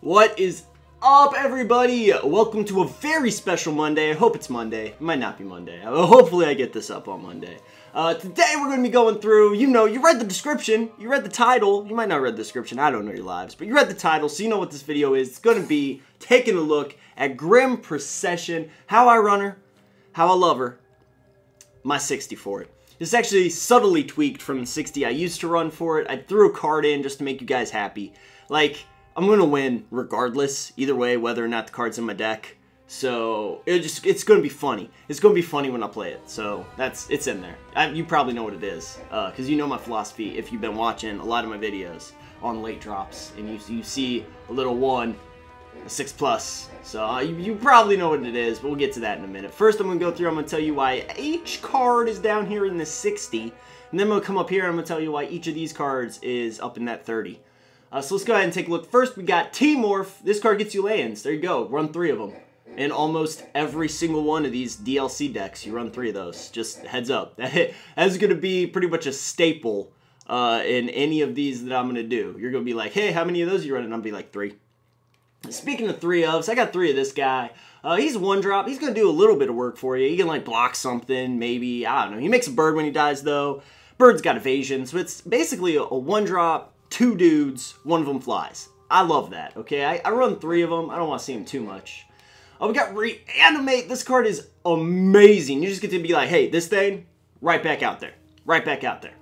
What is up, everybody? Welcome to a very special Monday. I hope it's Monday. It might not be Monday. Hopefully I get this up on Monday. Today we're going to be going through, you read the description, you read the title. You might not read the description, I don't know your lives, but you read the title, so you know what this video is. It's going to be taking a look at Grim Procession, how I run her, how I love her, my 60 for it. This is actually subtly tweaked from the 60 I used to run for it. I threw a card in just to make you guys happy. Like, I'm going to win regardless, either way, whether or not the card's in my deck. So, it's going to be funny. It's going to be funny when I play it. So, it's in there. You probably know what it is, because you know my philosophy if you've been watching a lot of my videos on late drops. And you see a little 1, a 6+. So, you probably know what it is, but we'll get to that in a minute. First, I'm going to go through, I'm going to tell you why each card is down here in the 60. And then I'm going to come up here and I'm going to tell you why each of these cards is up in that 30. So let's go ahead and take a look. First, we got T-Morph. This card gets you lands. There you go. Run 3 of them. In almost every single one of these DLC decks, you run 3 of those. Just heads up. That's going to be pretty much a staple in any of these that I'm going to do. You're going to be like, hey, how many of those are you running? And I'll be like, 3. Speaking of 3 ofs, I got 3 of this guy. He's a 1-drop. He's going to do a little bit of work for you. He can, like, block something, maybe. I don't know. He makes a bird when he dies, though. Bird's got evasion, so it's basically a 1-drop. 2 dudes, 1 of them flies. I love that, okay? I run 3 of them. I don't want to see them too much. We got Reanimate. This card is amazing. You just get to be like, hey, this thing, right back out there. Right back out there.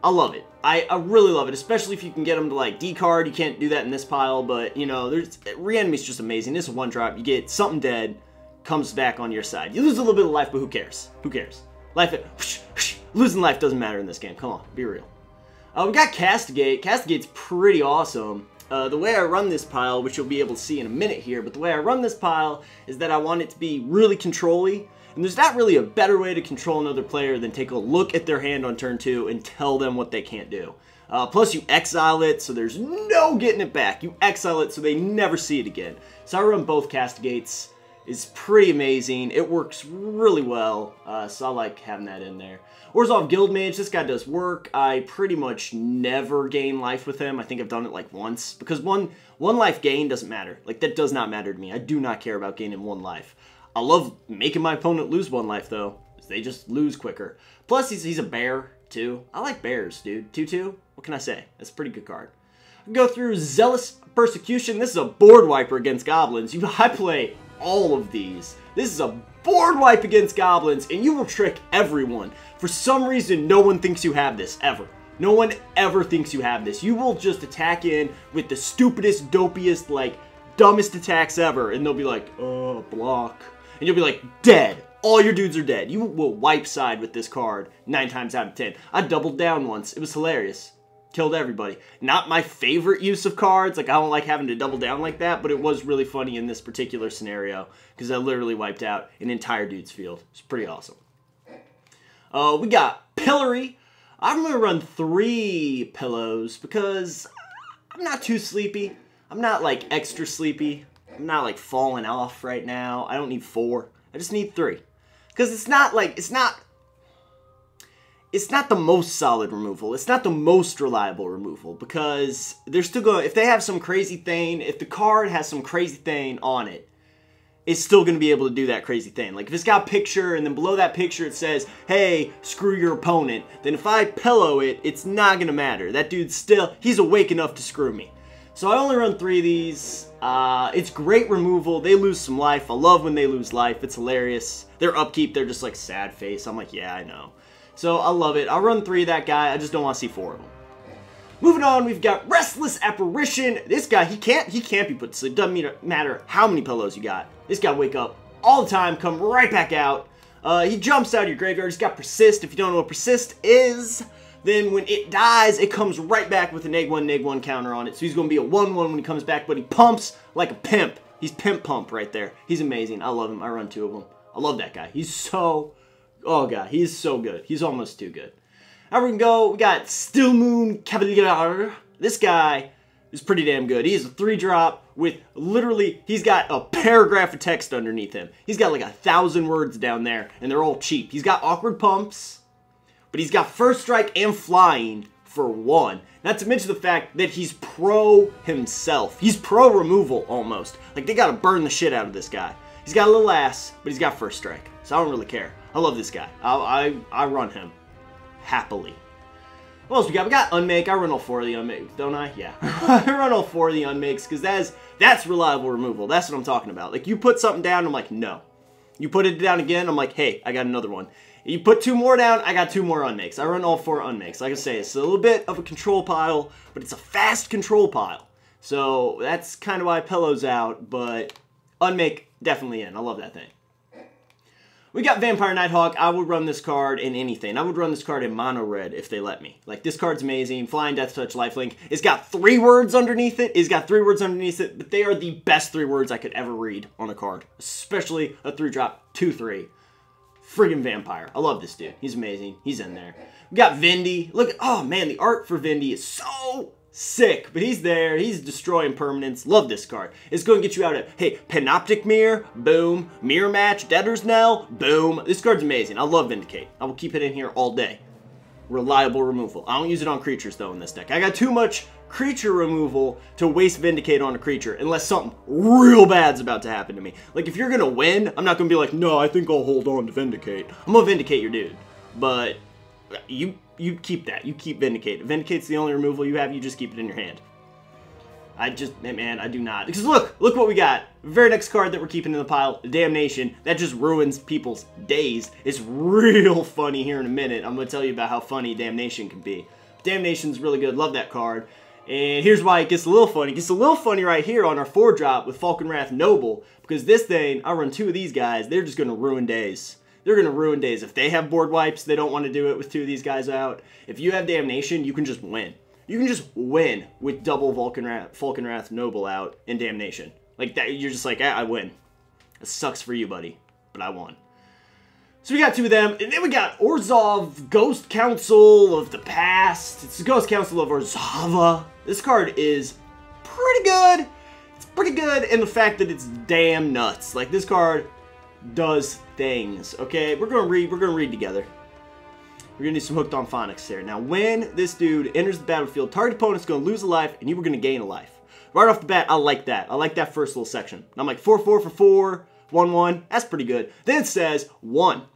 I love it. I really love it, especially if you can get them to, like, decard. You can't do that in this pile, but, you know, Reanimate's just amazing. This is 1-drop. You get something dead, comes back on your side. You lose a little bit of life, but who cares? Who cares? Losing life doesn't matter in this game. Come on, be real. We got Castigate. Castigate's pretty awesome. The way I run this pile, which you'll be able to see in a minute here, but the way I run this pile is that I want it to be really control-y. And there's not really a better way to control another player than take a look at their hand on turn 2 and tell them what they can't do. Plus, you exile it, so there's no getting it back. You exile it so they never see it again. So I run both Castigates. It's pretty amazing. It works really well, so I like having that in there. Orzhov Guildmage, this guy does work. I pretty much never gain life with him. I think I've done it like once, because one life gain doesn't matter. Like, that does not matter to me. I do not care about gaining 1 life. I love making my opponent lose 1 life, though. They just lose quicker. Plus, he's a bear, too. I like bears, dude. 2/2? What can I say? That's a pretty good card. Go through Zealous Persecution. This is a board wiper against goblins. I play all of these. This is a board wipe against goblins, and you will trick everyone. For some reason, no one thinks you have this, ever. No one ever thinks you have this. You will just attack in with the stupidest, dopiest, like, dumbest attacks ever, and they'll be like, oh, block. And you'll be like, dead. All your dudes are dead. You will wipe side with this card 9 times out of 10. I doubled down once. It was hilarious. Killed everybody. Not my favorite use of cards. Like, I don't like having to double down like that, but it was really funny in this particular scenario because I literally wiped out an entire dude's field. It's pretty awesome. We got Pillory. I'm going to run 3 pillows because I'm not too sleepy. I'm not, like, extra sleepy. I'm not, like, falling off right now. I don't need 4. I just need 3. Because it's not, like, it's not the most solid removal. It's not the most reliable removal because they're still going, if they have some crazy thing, if the card has some crazy thing on it, it's still going to be able to do that crazy thing. Like if it's got a picture and then below that picture it says, hey, screw your opponent, then if I pillow it, it's not going to matter. That dude's still, he's awake enough to screw me. So I only run 3 of these. It's great removal. They lose some life. I love when they lose life. It's hilarious. Their upkeep, they're just like sad face. I'm like, yeah, I know. So I love it. I'll run 3 of that guy. I just don't want to see 4 of them. Moving on, we've got Restless Apparition. This guy, he can't be put to sleep. Doesn't matter how many pillows you got. This guy wake up all the time, come right back out. He jumps out of your graveyard. He's got Persist. If you don't know what Persist is, then when it dies, it comes right back with a -1/-1 counter on it. So he's going to be a 1/1 when he comes back, but he pumps like a pimp. He's Pimp Pump right there. He's amazing. I love him. I run 2 of them. I love that guy. He's so... oh, God. He's so good. He's almost too good. Now we can go. We got Still Moon Cavalier. This guy is pretty damn good. He is a 3-drop with literally, he's got a paragraph of text underneath him. He's got like 1,000 words down there, and they're all cheap. He's got Awkward Pumps, but he's got First Strike and Flying for 1. Not to mention the fact that he's pro himself. He's pro removal almost. Like, they gotta burn the shit out of this guy. He's got a little ass, but he's got first strike. So I don't really care. I love this guy. I run him happily. What else we got? We got Unmake. I run all 4 of the Unmakes, don't I? Yeah. I run all 4 of the Unmakes because that's reliable removal. That's what I'm talking about. Like, you put something down, I'm like, no. You put it down again, I'm like, hey, I got another one. You put 2 more down, I got 2 more Unmakes. I run all 4 Unmakes. Like I say, it's a little bit of a control pile, but it's a fast control pile. So that's kind of why Pillow's out, but Unmake definitely in. I love that thing. We got Vampire Nighthawk. I would run this card in anything. I would run this card in mono red if they let me. Like, this card's amazing. Flying, Death Touch, Lifelink. It's got 3 words underneath it. But they are the best 3 words I could ever read on a card. Especially a 3-drop 2/3. Friggin' Vampire. I love this dude. He's amazing. He's in there. We got Vindy. Look at, oh man, the art for Vindy is so sick. But he's there. He's destroying permanents. Love this card. It's going to get you out of, hey, Panoptic Mirror, boom. Mirror Match, Debtor's Knell, boom. This card's amazing. I love Vindicate. I will keep it in here all day. Reliable removal. I don't use it on creatures, though, in this deck. I got too much creature removal to waste Vindicate on a creature unless something real bad's about to happen to me. Like, if you're going to win, I'm not going to be like, no, I think I'll hold on to Vindicate. I'm going to Vindicate your dude. But you keep that. You keep Vindicate. If Vindicate's the only removal you have, you just keep it in your hand. Man, I do not. Because look what we got. Very next card that we're keeping in the pile, Damnation. That just ruins people's days. It's real funny here in a minute. I'm going to tell you about how funny Damnation can be. Damnation's really good. Love that card. And here's why it gets a little funny. It gets a little funny right here on our 4-drop with Falkenrath Noble. Because this thing, I run 2 of these guys, they're just going to ruin days. They're going to ruin days. If they have board wipes, they don't want to do it with 2 of these guys out. If you have Damnation, you can just win. You can just win with double Falkenrath Noble out in Damnation. Like that, you're just like, I win. It sucks for you, buddy, but I won. So we got 2 of them, and then we got Orzhov, Ghost Council of the Past. It's the Ghost Council of Orzhova. This card is pretty good. It's pretty good in the fact that it's damn nuts. Like, this card does things. Okay, we're gonna read together. We're going to do some Hooked on Phonics here. Now, when this dude enters the battlefield, target opponent's going to lose a life, and you were going to gain a life. Right off the bat, I like that. I like that first little section. And I'm like, 4/4 for 4, 1/1. That's pretty good. Then it says, 1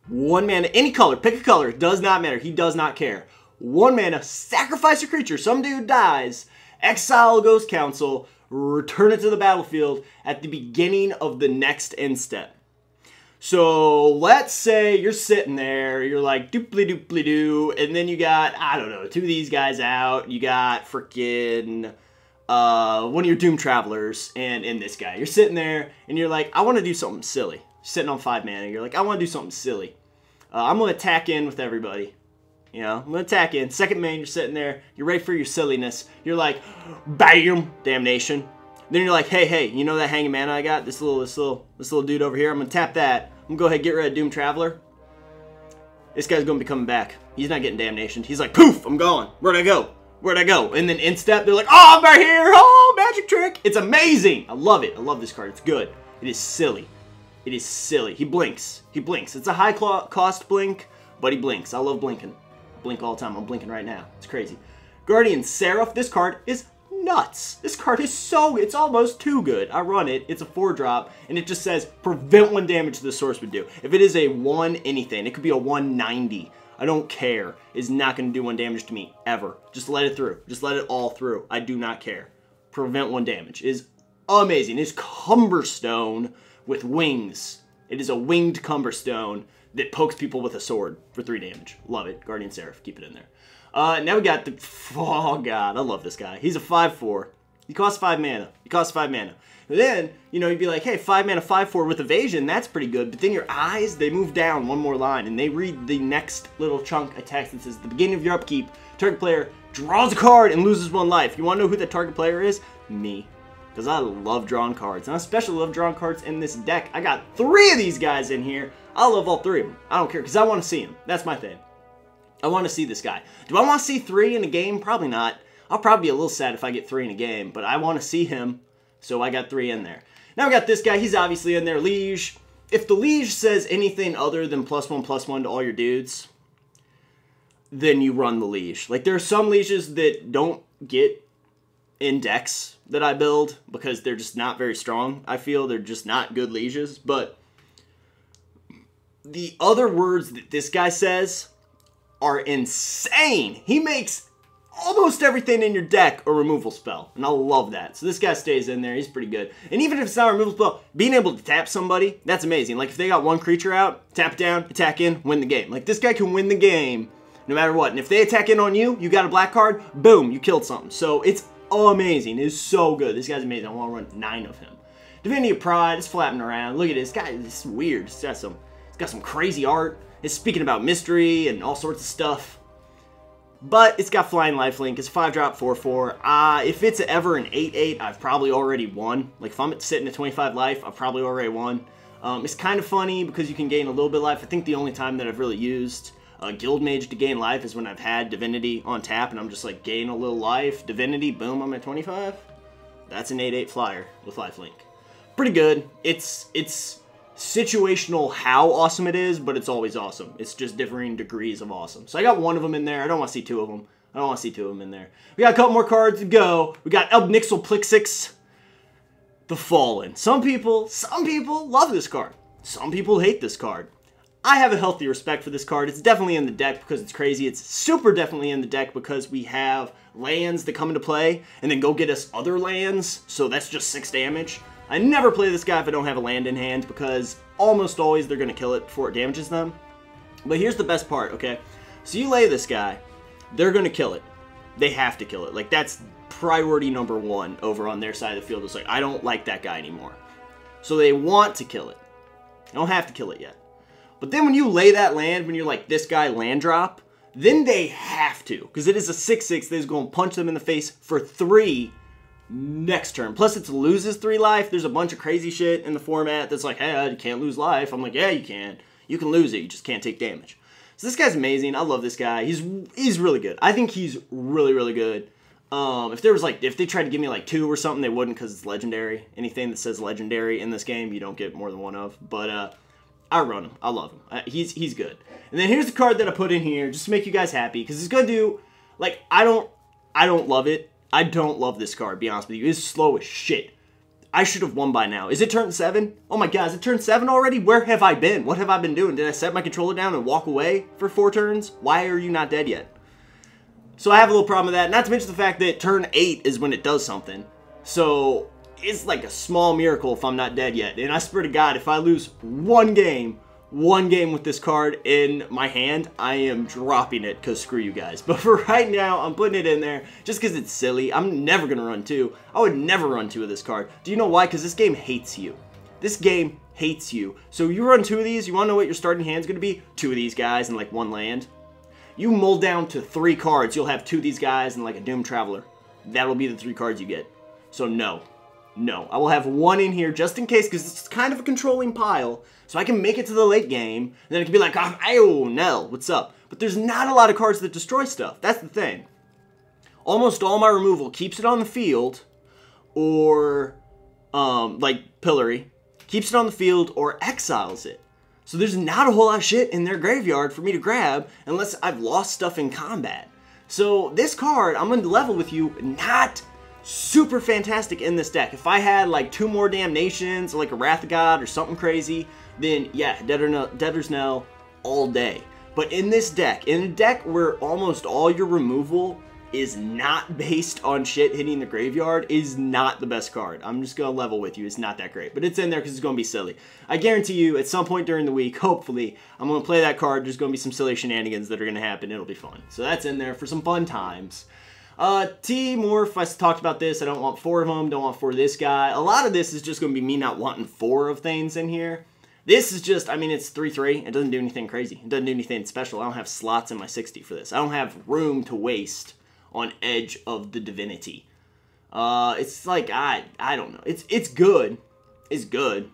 mana, any color, pick a color. It does not matter. He does not care. 1 mana, sacrifice a creature. Some dude dies. Exile Ghost Council. Return it to the battlefield at the beginning of the next end step. So, let's say you're sitting there, you're like, dooply-dooply-doo, and then you got, I don't know, 2 of these guys out, you got freaking one of your Doom Travelers, and this guy. You're sitting there, and you're like, I want to do something silly. You're sitting on 5 mana, you're like, I want to do something silly. I'm going to attack in with everybody. You know, I'm going to attack in. Second main, you're sitting there, you're ready for your silliness. You're like, bam, Damnation. Then you're like, hey, you know that hanging mana I got? This little dude over here. I'm gonna tap that. I'm gonna go ahead and get rid of Doom Traveler. This guy's gonna be coming back. He's not getting Damnation. He's like, poof, I'm gone. Where'd I go? Where'd I go? And then instep, they're like, oh, I'm right here. Oh, magic trick. It's amazing. I love it. I love this card. It's good. It is silly. It is silly. He blinks. He blinks. It's a high cost blink, but he blinks. I love blinking. I blink all the time. I'm blinking right now. It's crazy. Guardian Seraph. This card is nuts. This card is it's almost too good. I run it. It's a 4-drop, and it just says prevent 1 damage the source would do. If it is a 1 anything, it could be a 190. I don't care. It's not going to do 1 damage to me ever. Just let it through. Just let it all through. I do not care. Prevent 1 damage is amazing. It's Cumberstone with wings. It is a winged Cumberstone that pokes people with a sword for 3 damage. Love it. Guardian Seraph. Keep it in there. Now we got the, oh god, I love this guy. He's a 5/4. He costs 5 mana. And then, you know, you'd be like, hey, 5 mana, 5/4 with evasion, that's pretty good. But then your eyes, they move down 1 more line, and they read the next little chunk of text that says, at the beginning of your upkeep, target player draws a card and loses 1 life. You want to know who that target player is? Me. Because I love drawing cards. And I especially love drawing cards in this deck. I got 3 of these guys in here. I love all 3 of them. I don't care, because I want to see them. That's my thing. I want to see this guy. Do I want to see 3 in a game? Probably not. I'll probably be a little sad if I get 3 in a game, but I want to see him, so I got 3 in there. Now we got this guy. He's obviously in there. Liege. If the Liege says anything other than +1/+1 to all your dudes, then you run the leash. Like, there are some leashes that don't get in decks that I build because they're just not very strong. I feel they're just not good leashes. But the other words that this guy says are insane. He makes almost everything in your deck a removal spell, and I love that. So this guy stays in there. He's pretty good. And even if it's not a removal spell, being able to tap somebody, that's amazing. Like, if they got one creature out, tap down, attack in, win the game. Like, this guy can win the game no matter what. And if they attack in on you, you got a black card, boom, you killed something. So it's amazing. It's so good. This guy's amazing. I want to run 9 of him. Divinity of Pride is flapping around. Look at this guy. This is weird. He's got some crazy art. It's speaking about mystery and all sorts of stuff. But it's got Flying Lifelink. It's 5-drop, 4/4. If it's ever an 8/8, I've probably already won. Like, if I'm sitting at 25 life, I've probably already won. It's kind of funny because you can gain a little bit of life. I think the only time that I've really used Guild Mage to gain life is when I've had Divinity on tap, and I'm just like, gain a little life, Divinity, boom, I'm at 25. That's an 8/8 flyer with Lifelink. Pretty good. It's situational how awesome it is, but it's always awesome. It's just differing degrees of awesome. So I got 1 of them in there. I don't want to see 2 of them. I don't want to see 2 of them in there. We got a couple more cards to go. We got Elbnixel Plixix, the Fallen. Some people love this card. Some people hate this card. I have a healthy respect for this card. It's definitely in the deck because it's crazy. It's super definitely in the deck because we have lands that come into play and then go get us other lands. So that's just 6 damage. I never play this guy if I don't have a land in hand because almost always they're going to kill it before it damages them. But here's the best part, okay? So you lay this guy, they're going to kill it. They have to kill it. Like, that's priority number 1 over on their side of the field. It's like, I don't like that guy anymore. So they want to kill it. They don't have to kill it yet. But then when you lay that land, when you're like, this guy land drop, then they have to. Because it is a 6/6 that is going to punch them in the face for 3 next turn. Plus, it loses 3 life. There's a bunch of crazy shit in the format that's like, hey, you can't lose life. I'm like, yeah, you can. You can lose it. You just can't take damage. So this guy's amazing. I love this guy. He's really good. I think he's really, really good. If they tried to give me like 2 or something, they wouldn't because it's legendary. Anything that says legendary in this game, you don't get more than 1 of. But I run him. I love him. He's good. And then here's the card that I put in here just to make you guys happy because it's gonna do, like, I don't love it. I don't love this card, to be honest with you. It's slow as shit. I should have won by now. Is it turn 7? Oh my god, is it turn 7 already? Where have I been? What have I been doing? Did I set my controller down and walk away for 4 turns? Why are you not dead yet? So I have a little problem with that. Not to mention the fact that turn 8 is when it does something. So it's like a small miracle if I'm not dead yet. And I swear to God, if I lose one game with this card in my hand, I am dropping it because screw you guys. But for right now, I'm putting it in there just because it's silly. I'm never going to run 2. I would never run 2 of this card. Do you know why? Because this game hates you. This game hates you. So you run 2 of these, you want to know what your starting hand's going to be? 2 of these guys and like 1 land. You mull down to 3 cards, you'll have 2 of these guys and like a Doom Traveler. That'll be the 3 cards you get. So no. No. I will have 1 in here just in case because it's kind of a controlling pile. So I can make it to the late game, and then it can be like, oh, Nell, what's up? But there's not a lot of cards that destroy stuff. That's the thing. Almost all my removal keeps it on the field, or, like Pillory, keeps it on the field or exiles it. So there's not a whole lot of shit in their graveyard for me to grab unless I've lost stuff in combat. So this card, I'm going to level with you, not super fantastic in this deck. If I had like 2 more Damnations, like a Wrath of God or something crazy, then yeah, Debtor's Knell all day. But in this deck, in a deck where almost all your removal is not based on shit hitting the graveyard, is not the best card. I'm just going to level with you. It's not that great. But it's in there because it's going to be silly. I guarantee you, at some point during the week, hopefully, I'm going to play that card. There's going to be some silly shenanigans that are going to happen. It'll be fun. So that's in there for some fun times. T-Morph, I talked about this. I don't want 4 of them. Don't want 4 of this guy. A lot of this is just going to be me not wanting 4 of things in here. This is just, I mean, it's 3/3. It doesn't do anything crazy. It doesn't do anything special. I don't have slots in my 60 for this. I don't have room to waste on Edge of the Divinity. It's like, I don't know. It's good. It's good-ish.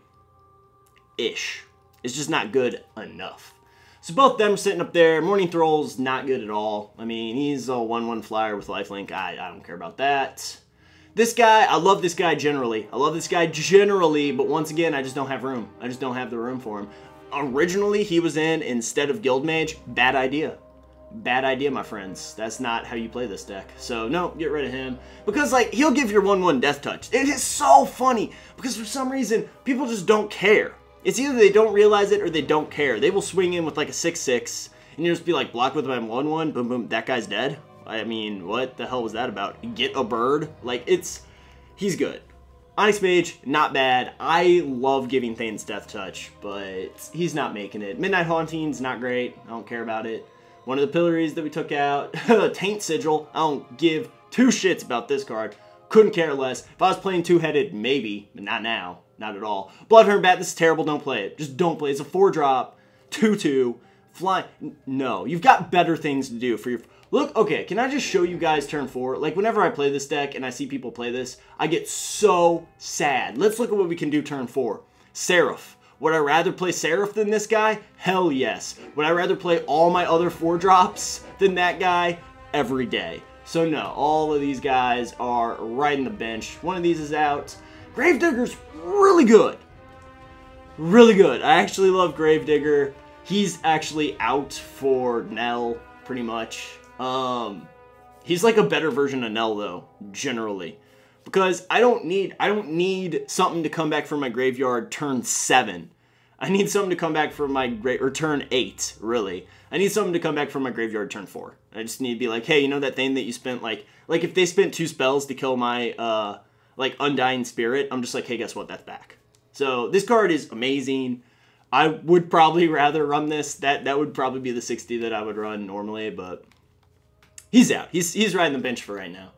It's just not good enough. So both them are sitting up there. Morning Thrall's not good at all. I mean, he's a 1/1 flyer with lifelink. I don't care about that. This guy, I love this guy generally. I love this guy generally, but once again, I just don't have room. I just don't have the room for him. Originally, he was in instead of Guild Mage. Bad idea. bad idea, my friends. That's not how you play this deck. So, no, get rid of him. Because, like, he'll give your 1/1 Death Touch. It is so funny, because for some reason, people just don't care. It's either they don't realize it or they don't care. They will swing in with, like, a 6/6, and you'll just be like, block with my 1/1, boom, boom, that guy's dead. I mean, what the hell was that about? Get a bird? Like, he's good. Onyx Mage, not bad. I love giving Thane's Death Touch, but he's not making it. Midnight Haunting's not great. I don't care about it. One of the Pillories that we took out. Taint Sigil. I don't give two shits about this card. Couldn't care less. If I was playing two-headed, maybe, but not now. Not at all. Blood Hermbat, this is terrible. Don't play it. Just don't play it. It's a 4-drop, 2/2, fly. No, you've got better things to do for your... Look, okay, can I just show you guys turn 4? Like, whenever I play this deck and I see people play this, I get so sad. Let's look at what we can do turn 4. Seraph. Would I rather play Seraph than this guy? Hell yes. Would I rather play all my other 4-drops than that guy? Every day. So no, all of these guys are right in the bench. One of these is out. Gravedigger's really good. Really good. I actually love Gravedigger. He's actually out for Nell, pretty much. He's like a better version of Nell, though, generally. Because I don't need something to come back from my graveyard turn 7. I need something to come back from my turn 8, really. I need something to come back from my graveyard turn 4. I just need to be like, hey, you know that thing that you spent, like if they spent 2 spells to kill my, like, Undying Spirit, I'm just like, hey, guess what? That's back. So, this card is amazing. I would probably rather run this. That would probably be the 60 that I would run normally, but he's out. He's riding the bench for right now.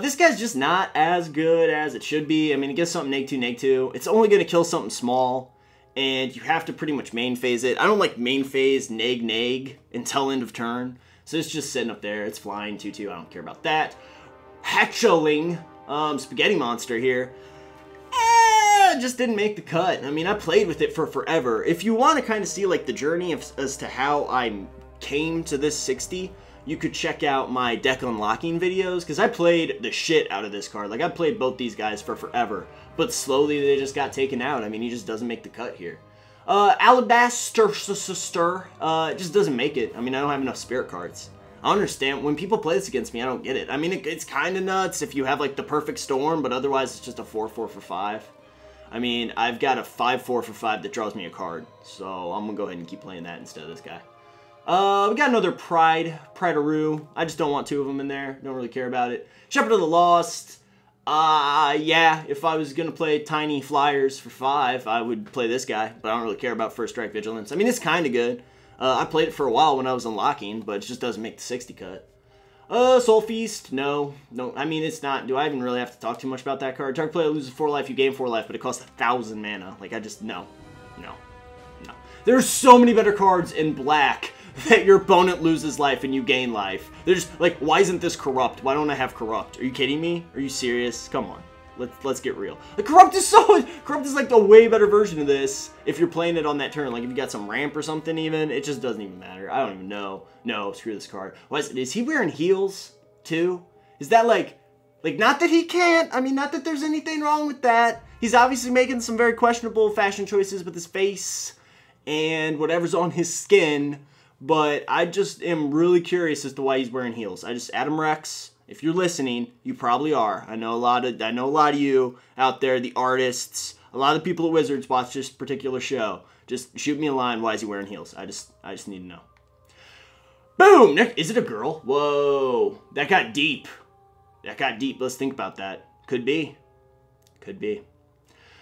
This guy's just not as good as it should be. I mean, it gets something neg 2, neg 2. It's only going to kill something small, and you have to pretty much main phase it. I don't like main phase neg neg until end of turn, so it's just sitting up there. It's flying 2/2. I don't care about that. Hatchling, Spaghetti Monster here. Just didn't make the cut. I mean, I played with it for forever. If you want to kind of see like the journey as to how I came to this 60, you could check out my deck unlocking videos, because I played the shit out of this card. Like, I played both these guys for forever, but slowly they just got taken out. I mean, he just doesn't make the cut here. Alabaster, it just doesn't make it. I mean, I don't have enough spirit cards. I don't understand. When people play this against me, I don't get it. I mean, it's kind of nuts if you have, like, the perfect storm, but otherwise it's just a 4/4 for 5. I mean, I've got a 5/4 for 5 that draws me a card, so I'm going to go ahead and keep playing that instead of this guy. We got another Pride-a-roo. I just don't want 2 of them in there. Don't really care about it. Shepherd of the Lost. Yeah, if I was going to play Tiny Flyers for 5, I would play this guy, but I don't really care about First Strike Vigilance. I mean, it's kind of good. I played it for a while when I was unlocking, but it just doesn't make the 60 cut. Soul Feast, no. I mean, it's not. Do I even really have to talk too much about that card? Target player loses 4 life, you gain 4 life, but it costs 1,000 mana. Like, no. There's so many better cards in black that your opponent loses life and you gain life. They're just, like, why isn't this Corrupt? Why don't I have Corrupt? Are you kidding me? Are you serious? Come on. Let's get real. The Corrupt is like the way better version of this if you're playing it on that turn. Like, if you got some ramp or something even, it just doesn't even matter. I don't even know. No, screw this card. Is he wearing heels too? Is that like, not that he can't. I mean, not that there's anything wrong with that. He's obviously making some very questionable fashion choices with his face and whatever's on his skin, but I just am really curious as to why he's wearing heels. Adam Rex, if you're listening, you probably are. I know a lot of you out there, the artists, a lot of the people at Wizards watch this particular show. Just shoot me a line. Why is he wearing heels? I just need to know. Boom! Is it a girl? Whoa, that got deep. That got deep. Let's think about that. Could be. Could be.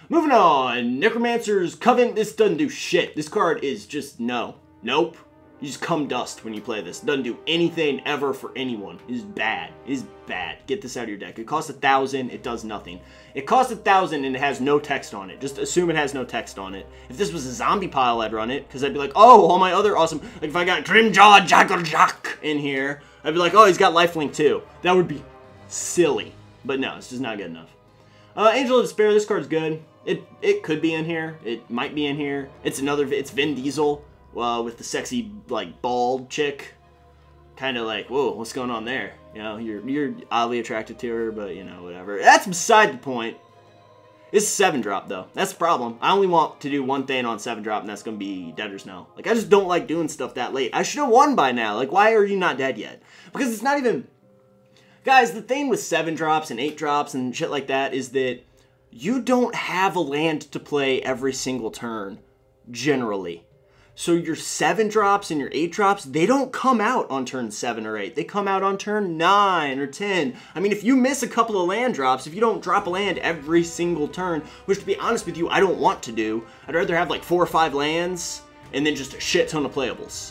Moving on. Necromancer's Covenant. This doesn't do shit. This card is just no. Nope. You just come dust when you play this. Doesn't do anything ever for anyone. It is bad. It is bad. Get this out of your deck. It costs 1,000. It does nothing. It costs 1,000 and it has no text on it. Just assume it has no text on it. If this was a zombie pile, I'd run it, because I'd be like, oh, all my other awesome... Like, if I got Grimjaw Jaggerjack in here, I'd be like, oh, he's got lifelink too. That would be silly. But no, it's just not good enough. Angel of Despair. This card's good. It could be in here. It might be in here. It's Vin Diesel. With the sexy, like, bald chick, kind of like, whoa, what's going on there? You know, you're oddly attracted to her, but, you know, whatever. That's beside the point. It's a 7-drop, though. That's the problem. I only want to do one thing on 7-drop, and that's going to be Deader's Knell. Like, I just don't like doing stuff that late. I should have won by now. Like, why are you not dead yet? Because it's not even... Guys, the thing with 7-drops and 8-drops and shit like that is that you don't have a land to play every single turn, generally. So your 7-drops and your 8-drops, they don't come out on turn 7 or 8. They come out on turn 9 or 10. I mean, if you miss a couple of land drops, if you don't drop a land every single turn, which to be honest with you, I don't want to do. I'd rather have like 4 or 5 lands and then just a shit ton of playables.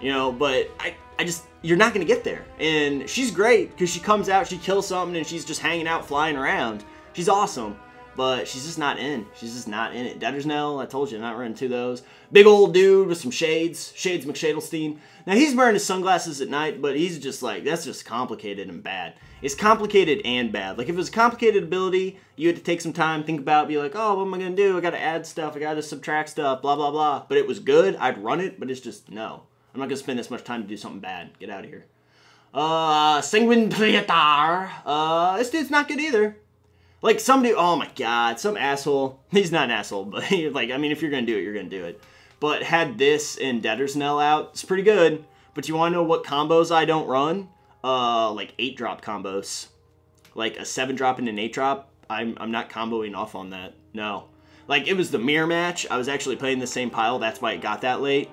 You know, but I just, you're not going to get there. And she's great because she comes out, she kills something, and she's just hanging out, flying around. She's awesome. But she's just not in. She's just not in it. Deader's Knell, I told you, not running 2 of those. Big old dude with some shades. Shades McShadelstein. Now, he's wearing his sunglasses at night, but he's just like, that's just complicated and bad. It's complicated and bad. Like, if it was a complicated ability, you had to take some time, think about it, be like, oh, what am I going to do? I got to add stuff. I got to subtract stuff, blah, blah, blah. But it was good. I'd run it, but it's just, no. I'm not going to spend this much time to do something bad. Get out of here. Sanguine Pleatar. This dude's not good either. Like, somebody, oh my god, some asshole, he's not an asshole, but, like, I mean, if you're going to do it, you're going to do it. But had this and Deader's Knell out, it's pretty good. But you want to know what combos I don't run? Like 8-drop combos. Like a 7-drop and an 8-drop, I'm not comboing off on that, no. Like, it was the mirror match, I was actually playing the same pile, that's why it got that late.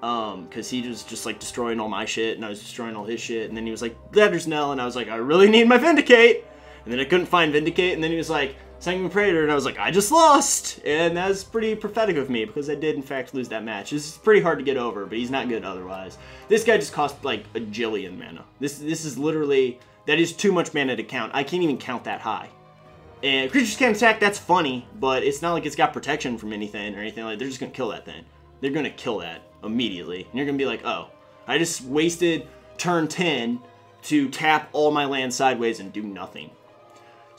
Because he was just, like, destroying all my shit, and I was destroying all his shit, and then he was like, Deader's Knell, and I was like, I really need my Vindicate! And then I couldn't find Vindicate, and then he was like, Sanguine Praetor, and I was like, I just lost! And that was pretty prophetic of me, because I did, in fact, lose that match. This is pretty hard to get over, but he's not good otherwise. This guy just cost, like, a jillion mana. This is literally, that is too much mana to count. I can't even count that high. And creatures can't attack, that's funny, but it's not like it's got protection from anything or anything like that. They're just going to kill that thing. They're going to kill that immediately. And you're going to be like, oh, I just wasted turn 10 to tap all my land sideways and do nothing.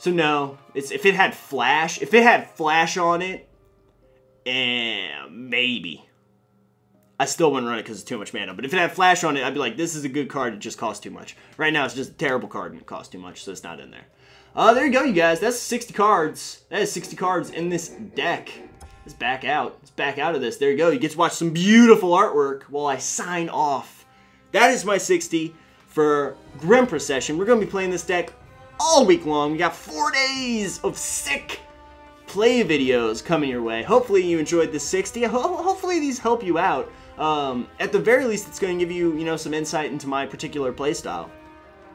So no, if it had flash on it, maybe. I still wouldn't run it because it's too much mana. But if it had flash on it, I'd be like, this is a good card, it just costs too much. Right now, it's just a terrible card and it costs too much, so it's not in there. There you go, you guys. That's 60 cards. That is 60 cards in this deck. Let's back out. Let's back out of this. There you go. You get to watch some beautiful artwork while I sign off. That is my 60 for Grim Procession. We're going to be playing this deck all week long. We got 4 days of sick play videos coming your way. Hopefully you enjoyed the 60. Hopefully these help you out. At the very least, it's going to give you, you know, some insight into my particular playstyle.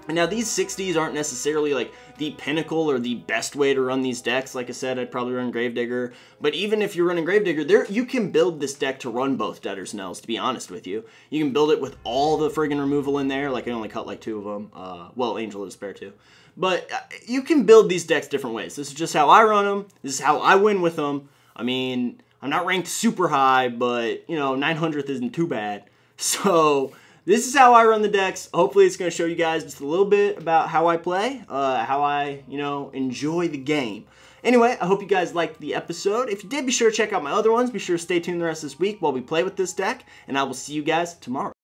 And now these 60s aren't necessarily like the pinnacle or the best way to run these decks. Like I said, I'd probably run Gravedigger. But even if you're running Gravedigger, you can build this deck to run both Deader's Knells, to be honest with you. You can build it with all the friggin' removal in there. Like I only cut like 2 of them. Well, Angel of Despair too. But you can build these decks different ways. This is just how I run them. This is how I win with them. I mean, I'm not ranked super high, but, you know, 900th isn't too bad. So this is how I run the decks. Hopefully it's going to show you guys just a little bit about how I play, how I, you know, enjoy the game. Anyway, I hope you guys liked the episode. If you did, be sure to check out my other ones. Be sure to stay tuned the rest of this week while we play with this deck, and I will see you guys tomorrow.